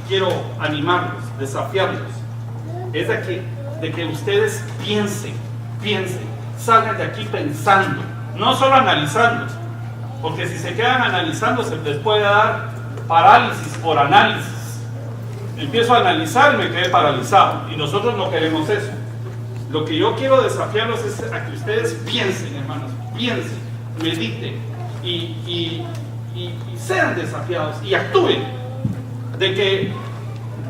quiero animarlos, desafiarlos, es de que ustedes piensen, salgan de aquí pensando, no solo analizando, porque si se quedan analizando se les puede dar parálisis por análisis. Empiezo a analizar y me quedé paralizado, y nosotros no queremos eso. Lo que yo quiero desafiarlos es a que ustedes piensen, hermanos, piensen, mediten y sean desafiados y actúen, de que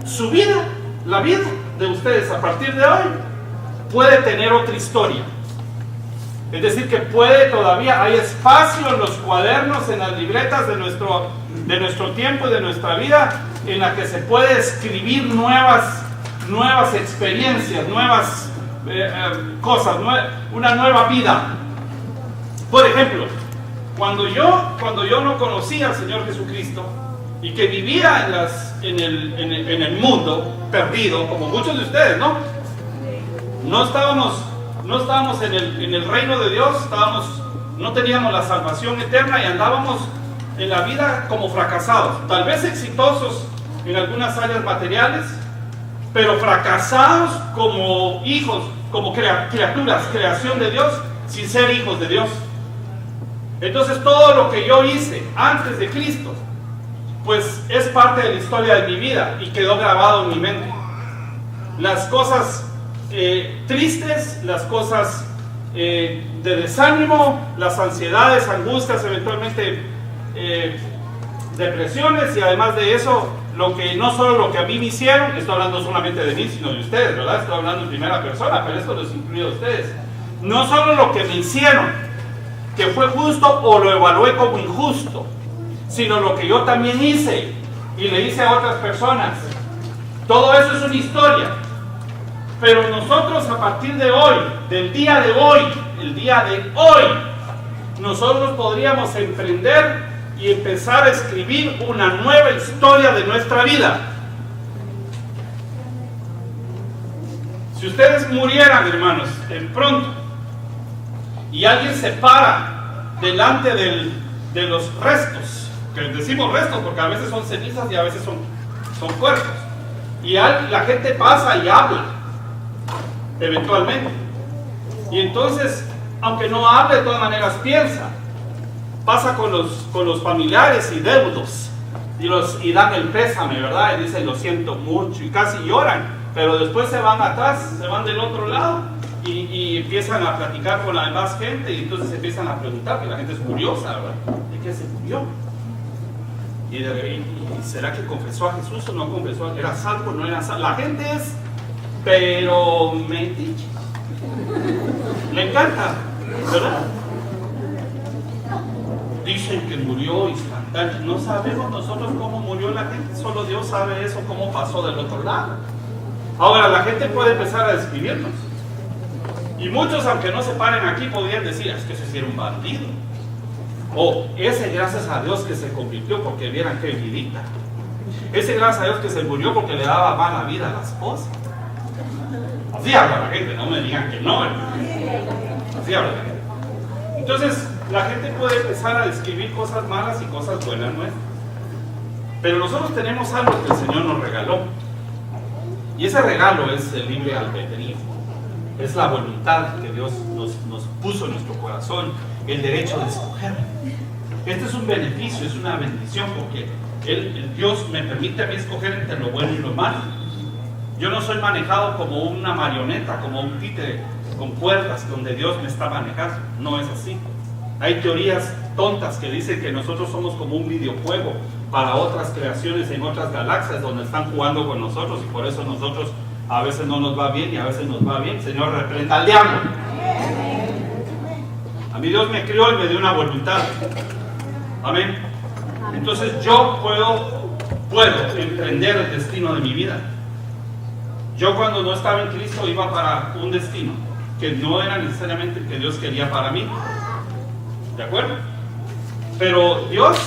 su vida, la vida de ustedes a partir de hoy puede tener otra historia. Es decir, que puede todavía, hay espacio en los cuadernos, en las libretas de nuestro tiempo y de nuestra vida, en la que se puede escribir nuevas experiencias, nuevas cosas, una nueva vida. Por ejemplo, cuando yo no conocía al Señor Jesucristo y que vivía en el mundo perdido, como muchos de ustedes, ¿no? No estábamos en el reino de Dios, no teníamos la salvación eterna y andábamos en la vida como fracasados, tal vez exitosos en algunas áreas materiales, pero fracasados como hijos, como criaturas, creación de Dios, sin ser hijos de Dios. Entonces todo lo que yo hice antes de Cristo, pues es parte de la historia de mi vida y quedó grabado en mi mente. Las cosas tristes, las cosas de desánimo, las ansiedades, angustias, eventualmente depresiones, y además de eso, no solo lo que a mí me hicieron, estoy hablando solamente de mí, sino de ustedes, ¿verdad? Estoy hablando en primera persona, pero esto los incluye a ustedes. No solo lo que me hicieron, que fue justo o lo evalué como injusto, sino lo que yo también hice y le hice a otras personas. Todo eso es una historia. Pero nosotros a partir de hoy, del día de hoy, el día de hoy, nosotros podríamos emprender y empezar a escribir una nueva historia de nuestra vida. Si ustedes murieran, hermanos, en pronto, y alguien se para delante de los restos, que decimos restos porque a veces son cenizas y a veces son cuerpos, y la gente pasa y habla, eventualmente, y entonces, aunque no hable, de todas maneras piensa. Pasa con los familiares y deudos y dan el pésame, ¿verdad? Y dicen lo siento mucho y casi lloran, pero después se van atrás, se van del otro lado y empiezan a platicar con la demás gente, y entonces empiezan a preguntar, que la gente es curiosa, ¿verdad? ¿De qué se murió? ¿Y será que confesó a Jesús o no confesó? ¿Era salvo o no era salvo? La gente es, pero metiche. Le encanta, ¿verdad? Dicen que murió instantáneo. No sabemos nosotros cómo murió la gente, solo Dios sabe eso, cómo pasó del otro lado. Ahora la gente puede empezar a describirnos, y muchos, aunque no se paren aquí, podrían decir: es que ese sí era un bandido, o ese gracias a Dios que se convirtió porque vieran qué vidita, ese gracias a Dios que se murió porque le daba mala vida a la esposa. Así habla la gente, no me digan que no, hermano. Así habla la gente. Entonces la gente puede empezar a describir cosas malas y cosas buenas nuestras, pero nosotros tenemos algo que el Señor nos regaló, y ese regalo es el libre albedrío, es la voluntad que Dios nos puso en nuestro corazón, el derecho de escoger. Este es un beneficio, es una bendición, porque el Dios me permite a mí escoger entre lo bueno y lo malo. Yo no soy manejado como una marioneta, como un títere con cuerdas donde Dios me está manejando. No es así. Hay teorías tontas que dicen que nosotros somos como un videojuego para otras creaciones en otras galaxias donde están jugando con nosotros, y por eso nosotros a veces no nos va bien y a veces nos va bien. Señor, reprenda al diablo. A mí Dios me crió y me dio una voluntad. Amén. Entonces yo puedo emprender el destino de mi vida. Yo, cuando no estaba en Cristo, iba para un destino que no era necesariamente el que Dios quería para mí. ¿De acuerdo? Pero Dios,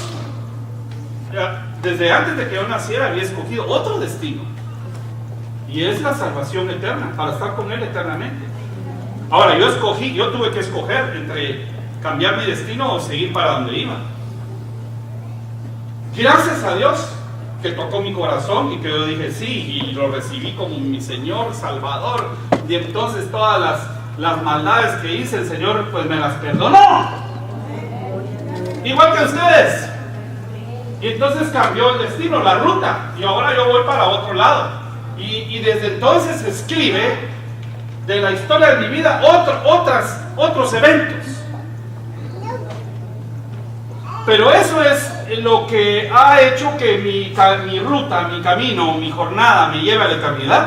desde antes de que yo naciera, había escogido otro destino, y es la salvación eterna, para estar con Él eternamente. Ahora, yo tuve que escoger entre cambiar mi destino o seguir para donde iba. Gracias a Dios, que tocó mi corazón y que yo dije sí, y lo recibí como mi Señor, Salvador. Y entonces todas las maldades que hice, el Señor pues me las perdonó. Igual que ustedes. Y entonces cambió el destino, la ruta, y ahora yo voy para otro lado. Y desde entonces escribe de la historia de mi vida otros eventos. Pero eso es lo que ha hecho que mi ruta, mi camino, mi jornada me lleve a la eternidad.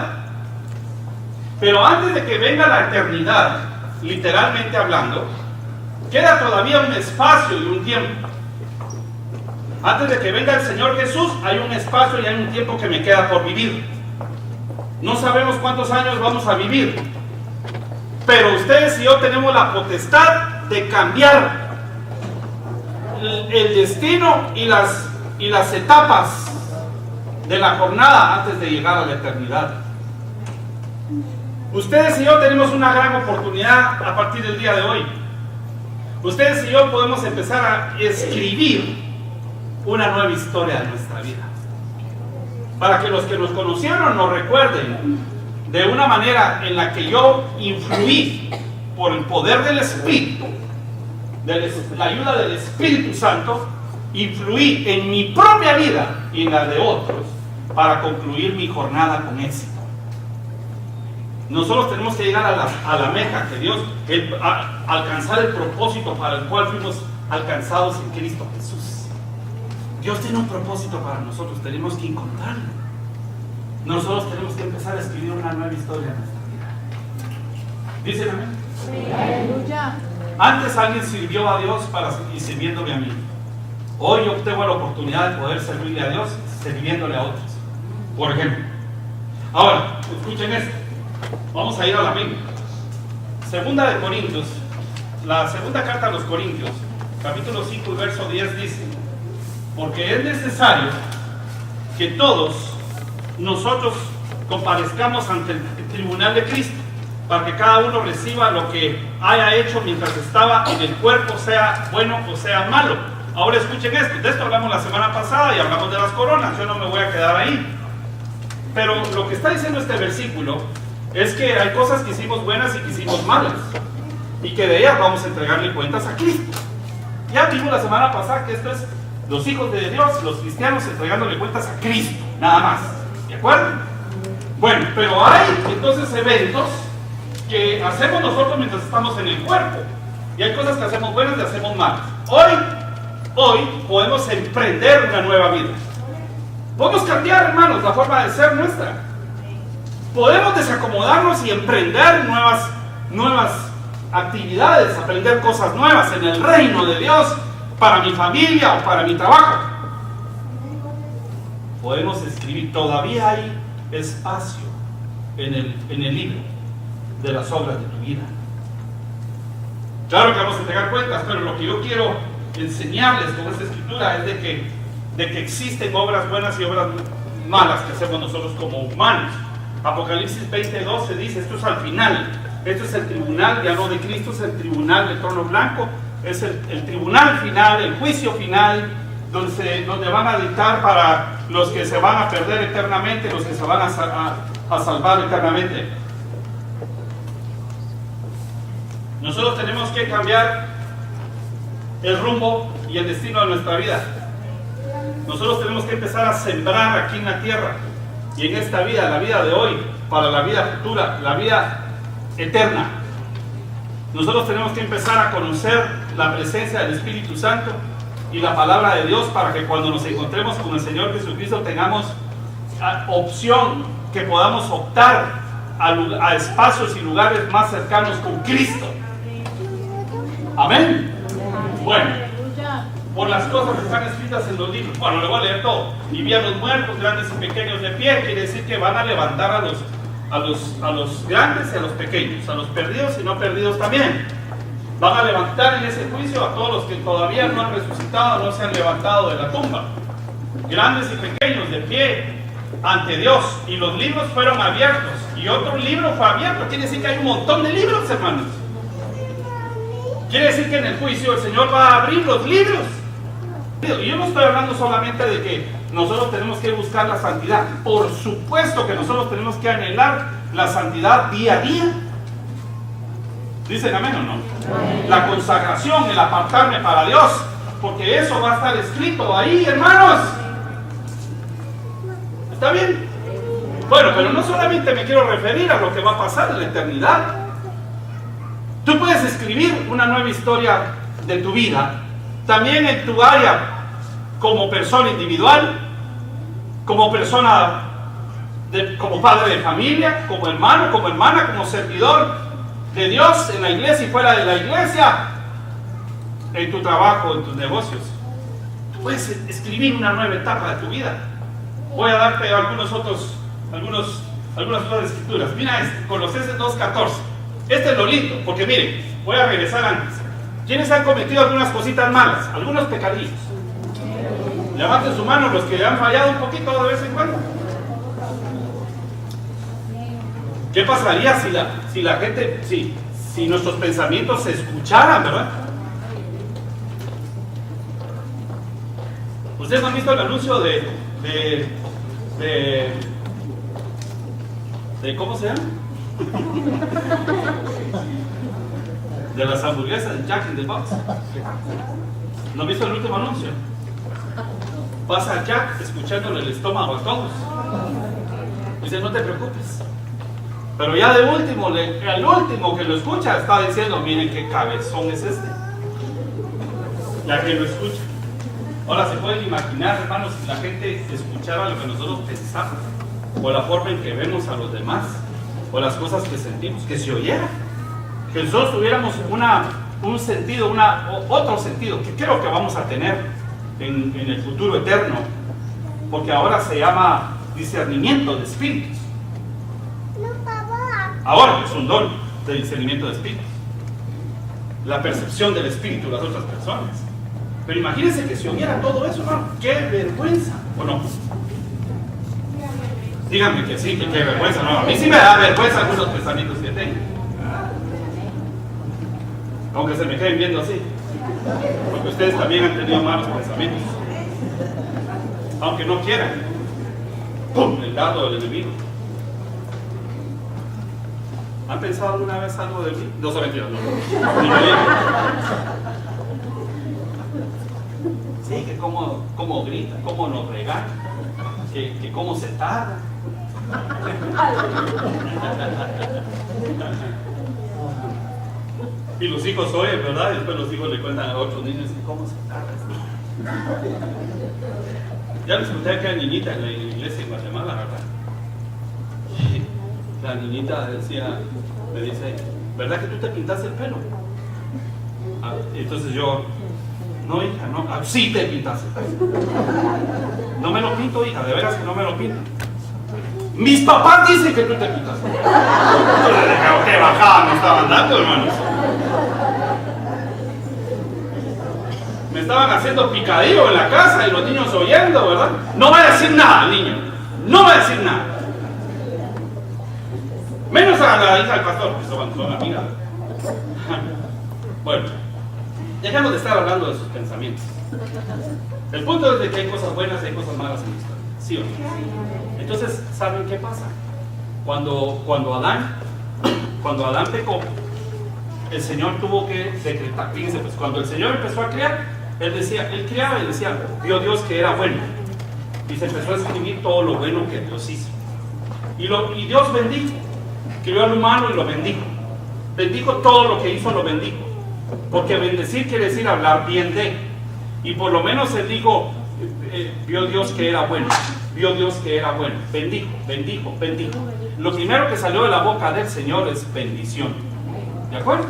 Pero antes de que venga la eternidad, literalmente hablando, queda todavía un espacio y un tiempo. Antes de que venga el Señor Jesús, hay un espacio y hay un tiempo que me queda por vivir. No sabemos cuántos años vamos a vivir, pero ustedes y yo tenemos la potestad de cambiar el destino y las etapas de la jornada antes de llegar a la eternidad. Ustedes y yo tenemos una gran oportunidad a partir del día de hoy. Ustedes y yo podemos empezar a escribir una nueva historia de nuestra vida, para que los que nos conocieron nos recuerden de una manera en la que yo influí por el poder del Espíritu, la ayuda del Espíritu Santo, influí en mi propia vida y en la de otros para concluir mi jornada con éxito. Nosotros tenemos que llegar a la meta que Dios, alcanzar el propósito para el cual fuimos alcanzados en Cristo Jesús. Dios tiene un propósito para nosotros, tenemos que encontrarlo. Nosotros tenemos que empezar a escribir una nueva historia en nuestra vida. ¿Dicen amén? Sí. Aleluya. Antes alguien sirvió a Dios y sirviéndome a mí. Hoy yo tengo la oportunidad de poder servirle a Dios sirviéndole a otros. Por ejemplo. Ahora, escuchen esto. Vamos a ir a la Biblia. Segunda de Corintios, la segunda carta a los Corintios, capítulo 5 y verso 10 dice: porque es necesario que todos nosotros comparezcamos ante el tribunal de Cristo, para que cada uno reciba lo que haya hecho mientras estaba en el cuerpo, sea bueno o sea malo. Ahora escuchen esto, de esto hablamos la semana pasada y hablamos de las coronas, yo no me voy a quedar ahí. Pero lo que está diciendo este versículo es que hay cosas que hicimos buenas y que hicimos malas, y que de ellas vamos a entregarle cuentas a Cristo. Ya vimos la semana pasada que esto es los hijos de Dios, los cristianos, entregándole cuentas a Cristo, nada más. ¿De acuerdo? Bueno, pero hay entonces eventos que hacemos nosotros mientras estamos en el cuerpo, y hay cosas que hacemos buenas y hacemos malas. Hoy podemos emprender una nueva vida. Podemos cambiar, hermanos, la forma de ser nuestra. Podemos desacomodarnos y emprender nuevas actividades, aprender cosas nuevas en el reino de Dios, para mi familia o para mi trabajo. Podemos escribir, todavía hay espacio en el libro de las obras de tu vida. Claro que vamos a entregar cuentas, pero lo que yo quiero enseñarles con esta escritura es de que existen obras buenas y obras malas que hacemos nosotros como humanos. Apocalipsis 20:12 dice, esto es al final, esto es el tribunal, ya no de Cristo, es el tribunal del trono blanco, es el tribunal final, el juicio final, donde van a dictar para los que se van a perder eternamente, los que se van a salvar eternamente. Nosotros tenemos que cambiar el rumbo y el destino de nuestra vida. Nosotros tenemos que empezar a sembrar aquí en la tierra y en esta vida, la vida de hoy, para la vida futura, la vida eterna. Nosotros tenemos que empezar a conocer la presencia del Espíritu Santo y la palabra de Dios, para que cuando nos encontremos con el Señor Jesucristo tengamos opción, que podamos optar a espacios y lugares más cercanos con Cristo. Amén. Bueno, por las cosas que están escritas en los libros, bueno, le voy a leer todo. Y vi a los muertos, grandes y pequeños de pie. Quiere decir que van a levantar a los grandes y a los pequeños, a los perdidos y no perdidos también. Van a levantar en ese juicio a todos los que todavía no han resucitado, no se han levantado de la tumba. Grandes y pequeños de pie ante Dios. Y los libros fueron abiertos. Y otro libro fue abierto. Quiere decir que hay un montón de libros, hermanos. Quiere decir que en el juicio el Señor va a abrir los libros. Y yo no estoy hablando solamente de que nosotros tenemos que buscar la santidad. Por supuesto que nosotros tenemos que anhelar la santidad día a día. ¿Dicen amén o no? Amén. La consagración, el apartarme para Dios, porque eso va a estar escrito ahí, hermanos. ¿Está bien? Bueno, pero no solamente me quiero referir a lo que va a pasar en la eternidad. Tú puedes escribir una nueva historia de tu vida, también en tu área, como persona individual, como persona, como padre de familia, como hermano, como hermana, como servidor de Dios en la iglesia y fuera de la iglesia, en tu trabajo, en tus negocios. Tú puedes escribir una nueva etapa de tu vida. Voy a darte algunas otras escrituras. Mira, Colosenses 2:14. Este es lo lindo, porque miren, voy a regresar antes. ¿Quiénes han cometido algunas cositas malas? Algunos pecadillos. Levanten su mano los que han fallado un poquito de vez en cuando. ¿Qué pasaría si la gente, si nuestros pensamientos se escucharan, verdad? ¿Ustedes han visto el anuncio de ¿cómo se llama? De las hamburguesas de Jack in the Box. ¿No han visto el último anuncio? Pasa Jack escuchándole el estómago a todos. Dice, no te preocupes. Pero ya de último, el último que lo escucha está diciendo, miren qué cabezón es este. Ya que lo escucha. Ahora se pueden imaginar, hermanos, si la gente escuchara lo que nosotros pensamos, o la forma en que vemos a los demás, o las cosas que sentimos, que se oyera. Que nosotros tuviéramos un sentido, otro sentido, que creo que vamos a tener en el futuro eterno, porque ahora se llama discernimiento de espíritus. Ahora es un don de discernimiento de espíritus, la percepción del espíritu de las otras personas. Pero imagínense que se oyera todo eso, hermano. ¡Qué vergüenza! ¿O no? Díganme que sí, que qué vergüenza. No, a mí sí me da vergüenza algunos pensamientos que tengo. Aunque se me queden viendo así. Porque ustedes también han tenido malos pensamientos. Aunque no quieran. ¡Pum! El dardo del enemigo. ¿Han pensado alguna vez algo de mí? No se mentira, no. Sí, que cómo grita, cómo nos regaña, que cómo se tarda. Y los hijos oyen, ¿verdad? Y después los hijos le cuentan a otros niños cómo se tarda. Ya les conté que hay niñita en la iglesia en Guatemala, ¿verdad? La niñita me dice, ¿verdad que tú te pintaste el pelo? Entonces yo, no hija, no, sí te pintaste el pelo. No me lo pinto, hija, de veras que no me lo pinto. Mis papás dicen que tú te pintaste el pelo. ¡Qué bajada me estaban dando, hermanos! Me estaban haciendo picadillo en la casa y los niños oyendo, ¿verdad? No va a decir nada, niño. No va a decir nada. Menos a la hija del pastor, que son amigas. Bueno, dejemos de estar hablando de sus pensamientos. El punto es de que hay cosas buenas y hay cosas malas en la historia. ¿Sí o no? Entonces, ¿saben qué pasa? Cuando Adán pecó, el Señor tuvo que decretar. Fíjense, pues cuando el Señor empezó a crear, Él creaba y decía, vio Dios que era bueno. Y se empezó a escribir todo lo bueno que Dios hizo. Y Dios bendijo. Crió al humano y lo bendijo. Bendijo todo lo que hizo, lo bendijo. Porque bendecir quiere decir hablar bien de. Y por lo menos Él dijo, vio Dios que era bueno. Vio Dios que era bueno. Bendijo, bendijo, bendijo. Lo primero que salió de la boca del Señor es bendición. ¿De acuerdo?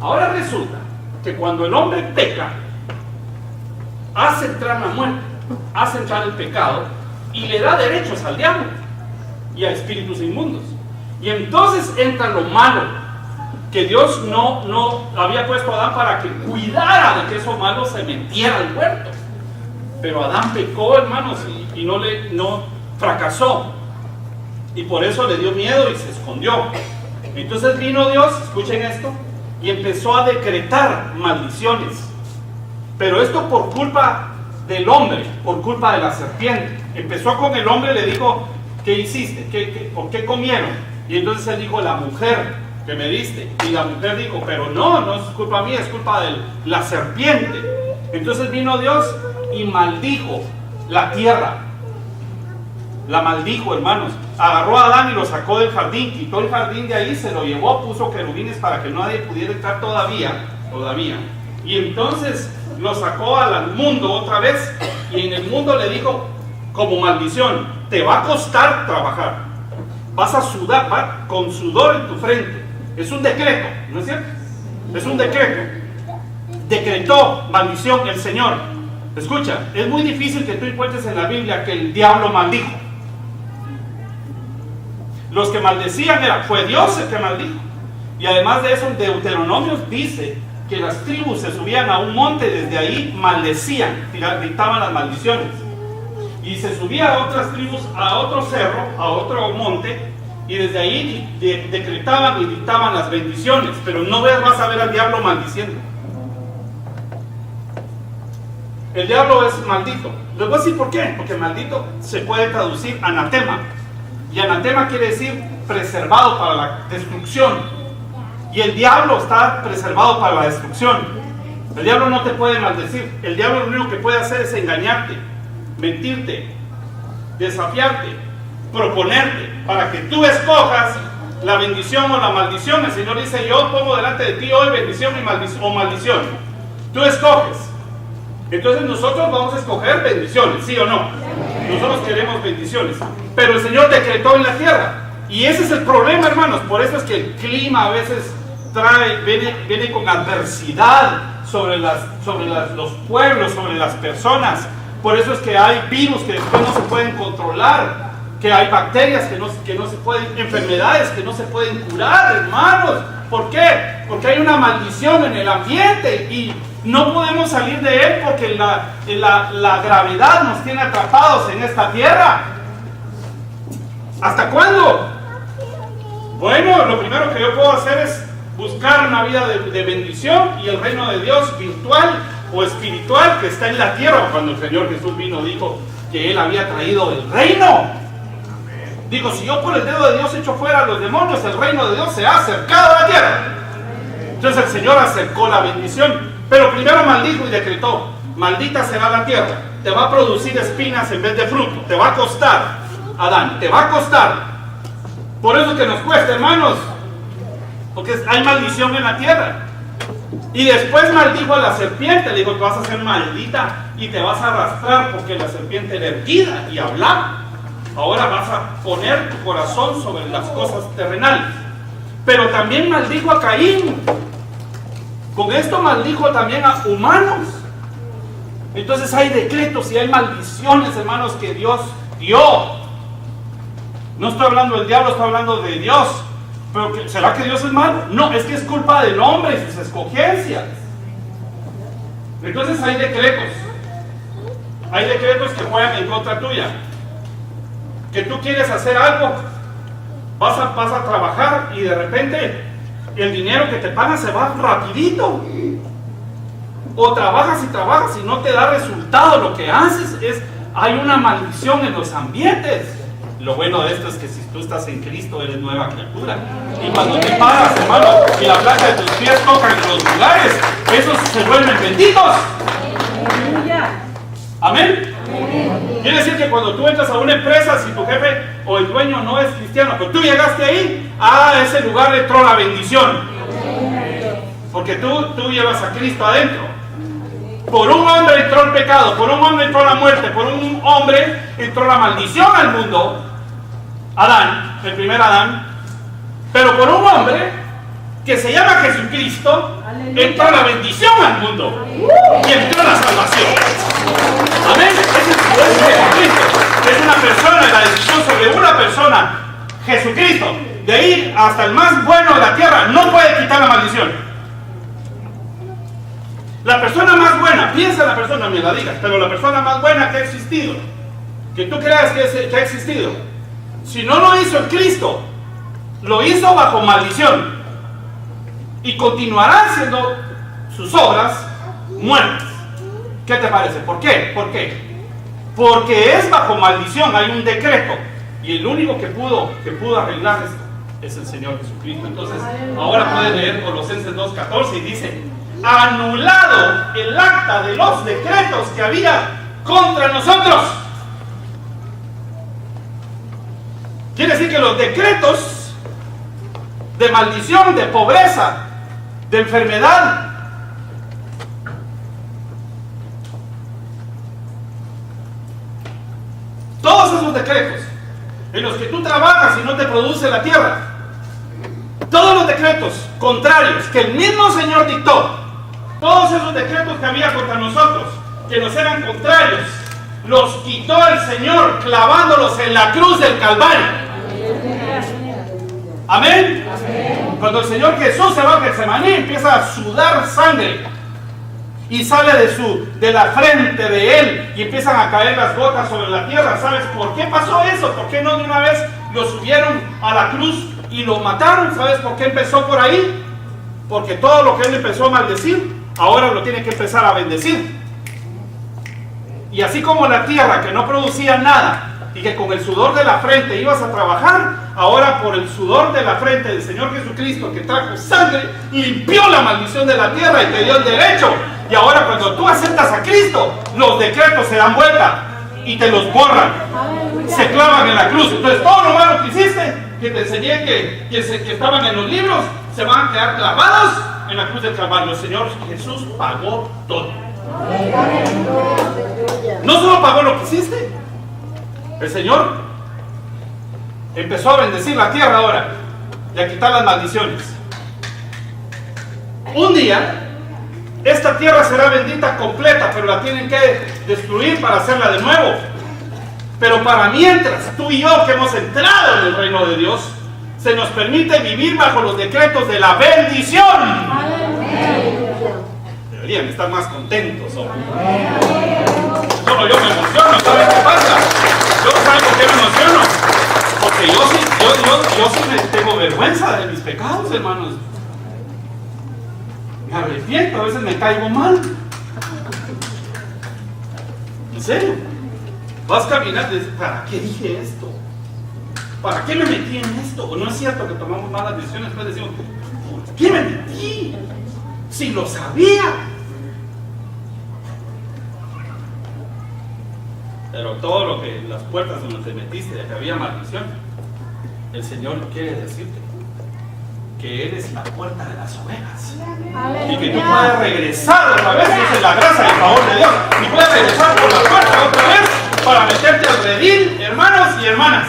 Ahora resulta que cuando el hombre peca, hace entrar la muerte, hace entrar el pecado y le da derechos al diablo y a espíritus inmundos. Y entonces entra lo malo, que Dios no había puesto a Adán para que cuidara de que eso malo se metiera al huerto. Pero Adán pecó, hermanos, y no fracasó. Y por eso le dio miedo y se escondió. Entonces vino Dios, escuchen esto, y empezó a decretar maldiciones. Pero esto por culpa del hombre por culpa de la serpiente. Empezó con el hombre, le dijo, ¿qué hiciste? ¿Por qué comieron? Y entonces él dijo, la mujer que me diste. Y la mujer dijo, pero no es culpa mía, es culpa de la serpiente. Entonces vino Dios y maldijo la tierra. La maldijo, hermanos. Agarró a Adán y lo sacó del jardín, quitó el jardín de ahí, se lo llevó, puso querubines para que nadie pudiera entrar todavía. Y entonces lo sacó al mundo otra vez, y en el mundo le dijo como maldición, te va a costar trabajar, vas a sudar con sudor en tu frente. Es un decreto, ¿no es cierto? Es un decreto. Decretó maldición el Señor. Escucha, es muy difícil que tú encuentres en la Biblia que el diablo maldijo. Los que maldecían fue Dios el que maldijo. Y además de eso, Deuteronomio dice que las tribus se subían a un monte, desde ahí maldecían, dictaban las maldiciones. Y se subía a otras tribus a otro cerro, a otro monte, y desde ahí decretaban y dictaban las bendiciones. Pero no vas a ver al diablo maldiciendo. El diablo es maldito. Les voy a decir por qué. Porque maldito se puede traducir anatema. Y anatema quiere decir preservado para la destrucción. Y el diablo está preservado para la destrucción. El diablo no te puede maldecir. El diablo lo único que puede hacer es engañarte, mentirte, desafiarte, proponerte, para que tú escojas la bendición o la maldición. El Señor dice, yo pongo delante de ti hoy bendición o maldición. Tú escoges. Entonces nosotros vamos a escoger bendiciones, ¿sí o no? Nosotros queremos bendiciones, pero el Señor decretó en la tierra. Y ese es el problema, hermanos. Por eso es que el clima a veces viene con adversidad sobre los pueblos, sobre las personas. Por eso es que hay virus que después no se pueden controlar, que hay bacterias que no se pueden, enfermedades que no se pueden curar, hermanos. ¿Por qué? Porque hay una maldición en el ambiente y no podemos salir de él porque la gravedad nos tiene atrapados en esta tierra. ¿Hasta cuándo? Bueno, lo primero que yo puedo hacer es buscar una vida de bendición y el reino de Dios virtual o espiritual que está en la tierra. Cuando el Señor Jesús vino, dijo que Él había traído el reino. Digo, si yo por el dedo de Dios echo fuera a los demonios, el reino de Dios se ha acercado a la tierra. Entonces el Señor acercó la bendición. Pero primero maldijo y decretó, maldita será la tierra, te va a producir espinas en vez de fruto, te va a costar, Adán, te va a costar. Por eso que nos cuesta, hermanos, porque hay maldición en la tierra. Y después maldijo a la serpiente, le dijo que vas a ser maldita y te vas a arrastrar, porque la serpiente era erguida y hablaba. Ahora vas a poner tu corazón sobre las cosas terrenales. Pero también maldijo a Caín. Con esto maldijo también a humanos. Entonces hay decretos y hay maldiciones, hermanos, que Dios dio. No estoy hablando del diablo, estoy hablando de Dios. Pero ¿será que Dios es malo? No, es que es culpa del hombre y sus escogencias. Entonces hay decretos. Hay decretos que juegan en contra tuya. Que tú quieres hacer algo, vas a trabajar y de repente el dinero que te pagan se va rapidito. O trabajas y no te da resultado. Lo que haces hay una maldición en los ambientes. Lo bueno de esto es que si tú estás en Cristo eres nueva criatura. Y cuando te paras, hermano, y la planta de tus pies tocan en los lugares, esos se vuelven benditos. Amén. Quiere decir que cuando tú entras a una empresa, si tu jefe o el dueño no es cristiano, pero tú llegaste ahí, a ese lugar entró la bendición. Porque tú llevas a Cristo adentro. Por un hombre entró el pecado, por un hombre entró la muerte, por un hombre entró la maldición al mundo. Adán, el primer Adán. Pero por un hombre que se llama Jesucristo, entró la bendición al mundo y entró la salvación. Amén. Ese es Jesucristo. Es una persona, la decisión sobre una persona, Jesucristo. De ahí hasta el más bueno de la tierra no puede quitar la maldición. La persona más buena, piensa la persona, me la digas, pero la persona más buena que ha existido, que tú creas que ha existido, si no lo hizo el Cristo, lo hizo bajo maldición y continuarán siendo sus obras muertas. ¿Qué te parece? ¿Por qué? ¿Por qué? Porque es bajo maldición, hay un decreto. Y el único que pudo arreglar esto es el Señor Jesucristo. Entonces, ahora pueden leer Colosenses 2:14 y dice: anulado el acta de los decretos que había contra nosotros. Quiere decir que los decretos de maldición, de pobreza, de enfermedad, todos esos decretos en los que tú trabajas y no te produce la tierra, todos los decretos contrarios que el mismo Señor dictó, todos esos decretos que había contra nosotros, que nos eran contrarios, los quitó el Señor clavándolos en la cruz del Calvario. Amén. Cuando el Señor Jesús se va a Getsemaní, empieza a sudar sangre y sale de la frente de él y empiezan a caer las gotas sobre la tierra. ¿Sabes por qué pasó eso? ¿Por qué no de una vez lo subieron a la cruz y lo mataron? ¿Sabes por qué empezó por ahí? Porque todo lo que él empezó a maldecir, ahora lo tiene que empezar a bendecir. Y así como la tierra que no producía nada y que con el sudor de la frente ibas a trabajar, ahora por el sudor de la frente del Señor Jesucristo, que trajo sangre, limpió la maldición de la tierra y te dio el derecho. Y ahora cuando tú aceptas a Cristo, los decretos se dan vuelta y te los borran, se clavan en la cruz. Entonces todo lo malo que hiciste, que te enseñé que estaban en los libros, se van a quedar clavados en la cruz del Calvario. El Señor Jesús pagó todo. No solo pagó lo que hiciste, el Señor empezó a bendecir la tierra ahora y a quitar las maldiciones. Un día esta tierra será bendita completa, pero la tienen que destruir para hacerla de nuevo. Pero para mientras, tú y yo que hemos entrado en el reino de Dios, se nos permite vivir bajo los decretos de la bendición. Deberían estar más contentos, hombre. Solo yo me emociono, ¿sabes qué pasa? Yo, ¿sabes por qué me emociono? Porque yo sí me tengo vergüenza de mis pecados, hermanos. Me arrepiento, a veces me caigo mal. En serio. Vas caminando y dices: ¿para qué dije esto? ¿Para qué me metí en esto? ¿O no es cierto que tomamos malas decisiones? Después decimos: ¿por qué me metí? Si lo sabía. Pero todo lo que, las puertas donde te metiste, de que había maldición, el Señor quiere decirte que eres la puerta de las ovejas. Y que tú puedes regresar otra vez, esa es la gracia y el favor de Dios. Y puedes regresar por la puerta otra vez para meterte al redil, hermanos y hermanas.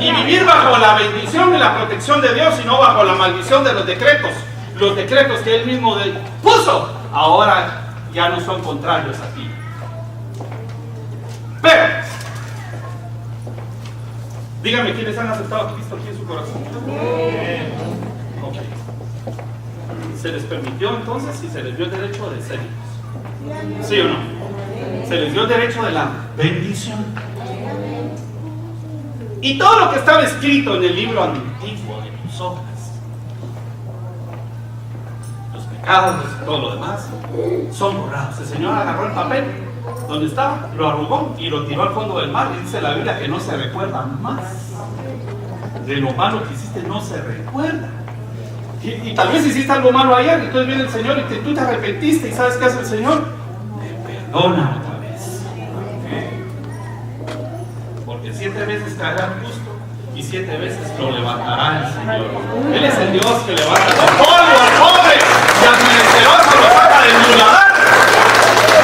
Y vivir bajo la bendición y la protección de Dios y no bajo la maldición de los decretos. Los decretos que Él mismo puso, ahora ya no son contrarios a ti. Pero, díganme quiénes han aceptado a Cristo aquí en su corazón. Okay. Se les permitió entonces y se les dio el derecho de ser hijos. ¿Sí o no? Se les dio el derecho de la bendición. Y todo lo que estaba escrito en el libro antiguo de tus obras, los pecados y todo lo demás, son borrados. El Señor agarró el papel donde estaba, lo arrugó y lo tiró al fondo del mar. Y dice la Biblia que no se recuerda más. De lo malo que hiciste no se recuerda. Y tal vez hiciste algo malo ayer, y entonces viene el Señor y tú te arrepentiste. ¿Y sabes qué hace el Señor? Te perdona otra vez. Porque 7 veces caerá el justo y 7 veces lo levantará el Señor. Él es el Dios que levanta al polvo, al pobre, y al menesteroso lo saca del muladar.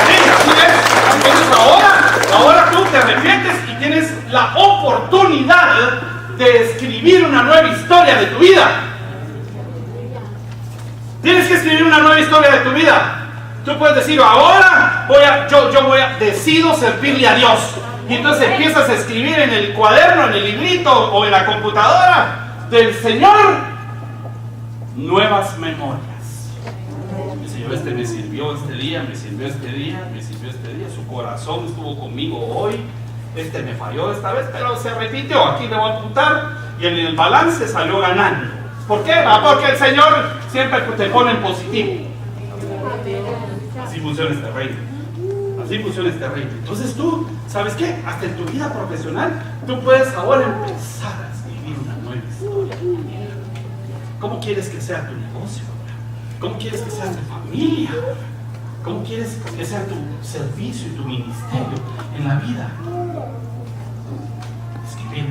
Sí, así es. Entonces ahora tú te arrepientes y tienes la oportunidad de escribir una nueva historia de tu vida. Tienes que escribir una nueva historia de tu vida. Tú puedes decir: ahora decido servirle a Dios. Y entonces empiezas a escribir en el cuaderno, en el librito o en la computadora del Señor nuevas memorias. El Señor me sirvió este día, me sirvió este día, me sirvió este día. Su corazón estuvo conmigo hoy. Me falló esta vez, pero se repitió. Aquí le voy a apuntar y en el balance salió ganando. ¿Por qué? Porque el Señor siempre te pone en positivo. Así funciona este reino. Así funciona este reino. Entonces tú, ¿sabes qué? Hasta en tu vida profesional, tú puedes ahora empezar a escribir una nueva historia. ¿Cómo quieres que sea tu negocio? ¿Cómo quieres que sea tu familia? ¿Cómo quieres que sea tu servicio y tu ministerio en la vida? Escribir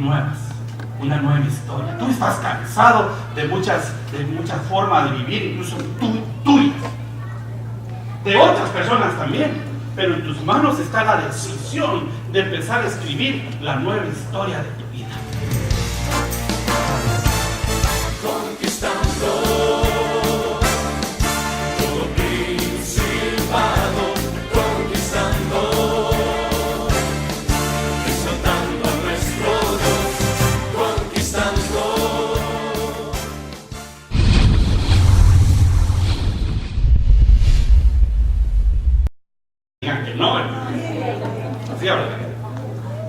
una nueva historia. Tú estás cansado de muchas formas de vivir, incluso tuyas, de otras personas también, pero en tus manos está la decisión de empezar a escribir la nueva historia de tu vida.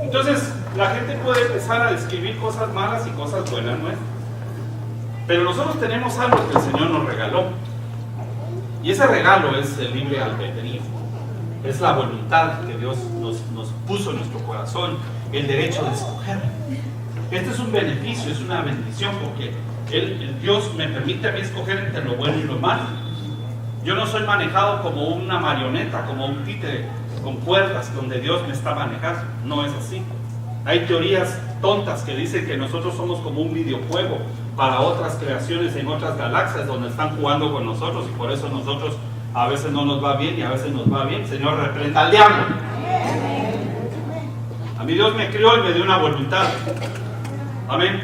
Entonces, la gente puede empezar a describir cosas malas y cosas buenas, ¿no es? Pero nosotros tenemos algo que el Señor nos regaló. Y ese regalo es el libre albedrío. Es la voluntad que Dios nos puso en nuestro corazón, el derecho de escoger. Este es un beneficio, es una bendición, porque el Dios me permite a mí escoger entre lo bueno y lo malo. Yo no soy manejado como una marioneta, como un títere con cuerdas donde Dios me está manejando. No es así. Hay teorías tontas que dicen que nosotros somos como un videojuego para otras creaciones en otras galaxias donde están jugando con nosotros, y por eso nosotros a veces no nos va bien y a veces nos va bien. Señor, reprenda al diablo. A mí Dios me crió y me dio una voluntad. Amén.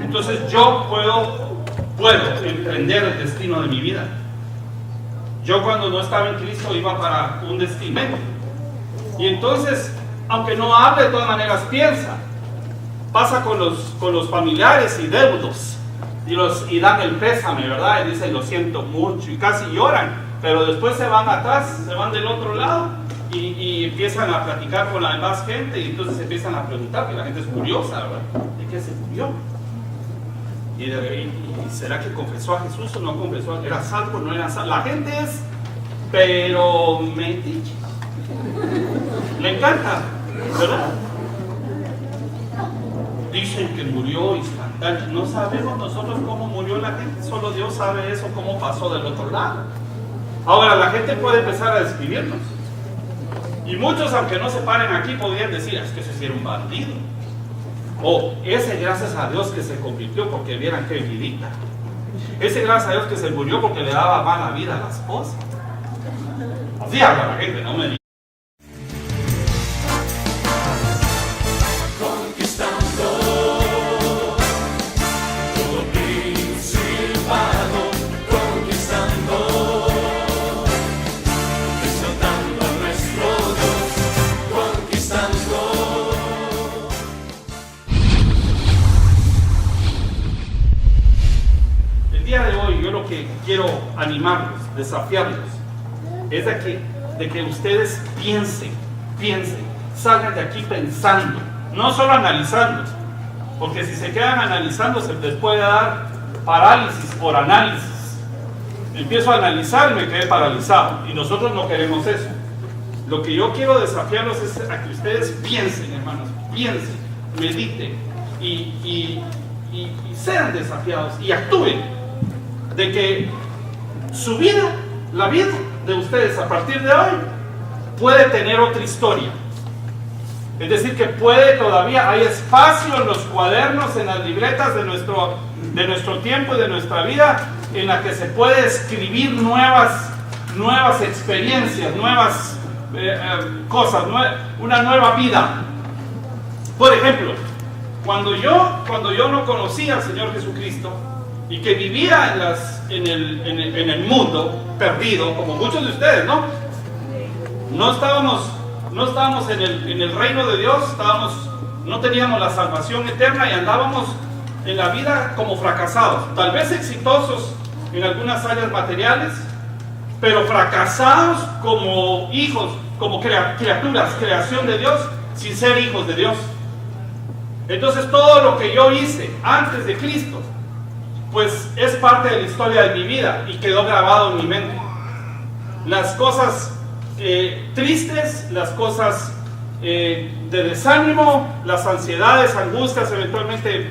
Entonces yo puedo emprender el destino de mi vida. Yo cuando no estaba en Cristo iba para un destino. Y entonces, aunque no hable, de todas maneras piensa. Pasa con los familiares y deudos. Y dan el pésame, ¿verdad? Y dicen, lo siento mucho. Y casi lloran. Pero después se van atrás, se van del otro lado. Y empiezan a platicar con la demás gente. Y entonces empiezan a preguntar, que la gente es curiosa, ¿verdad? ¿De qué se murió? ¿Y será que confesó a Jesús o no confesó? ¿Era salvo o no era salvo? La gente es, pero metiche. Le encanta, ¿verdad? Dicen que murió instantáneo. No sabemos nosotros cómo murió la gente, solo Dios sabe eso, cómo pasó del otro lado. Ahora la gente puede empezar a describirnos. Y muchos, aunque no se paren aquí, podrían decir, es que ese sí era un bandido. O ese gracias a Dios que se convirtió porque vieran qué vidita. Ese gracias a Dios que se murió porque le daba mala vida a la esposa. Así habla la gente, no me digas. Quiero animarlos, desafiarlos, es de que ustedes piensen, salgan de aquí pensando, no solo analizando, porque si se quedan analizando se les puede dar parálisis por análisis. Empiezo a analizar y me quedé paralizado, y nosotros no queremos eso. Lo que yo quiero desafiarlos es a que ustedes piensen, hermanos, piensen, mediten y sean desafiados y actúen. De que su vida, la vida de ustedes a partir de hoy puede tener otra historia. Es decir, que puede todavía, hay espacio en los cuadernos, en las libretas de nuestro tiempo y de nuestra vida, en la que se puede escribir nuevas experiencias, nuevas cosas, una nueva vida. Por ejemplo, cuando yo no conocía al Señor Jesucristo, y que vivía en el mundo perdido, como muchos de ustedes, ¿no? No estábamos en el reino de Dios, no teníamos la salvación eterna y andábamos en la vida como fracasados, tal vez exitosos en algunas áreas materiales, pero fracasados como hijos, como criaturas, creación de Dios, sin ser hijos de Dios. Entonces todo lo que yo hice antes de Cristo, pues es parte de la historia de mi vida y quedó grabado en mi mente. las cosas tristes, las cosas de desánimo, las ansiedades, angustias, eventualmente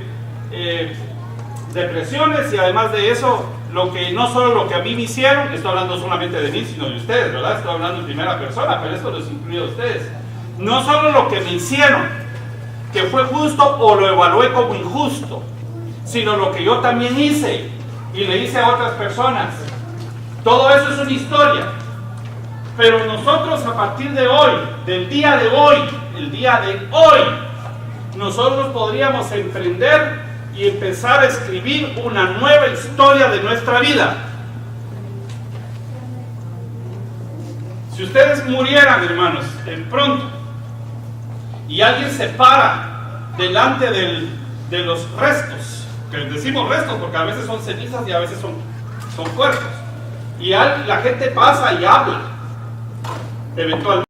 depresiones, y además de eso, no solo lo que a mí me hicieron, estoy hablando solamente de mí, sino de ustedes, ¿verdad? Estoy hablando en primera persona, pero esto los incluye a ustedes. No solo lo que me hicieron, que fue justo o lo evalué como injusto, sino lo que yo también hice y le hice a otras personas. Todo eso es una historia. Pero nosotros a partir de hoy, del día de hoy, el día de hoy, nosotros podríamos emprender y empezar a escribir una nueva historia de nuestra vida. Si ustedes murieran, hermanos, de pronto, y alguien se para delante de los restos, que decimos restos porque a veces son cenizas y a veces son cuerpos, y la gente pasa y habla, eventualmente.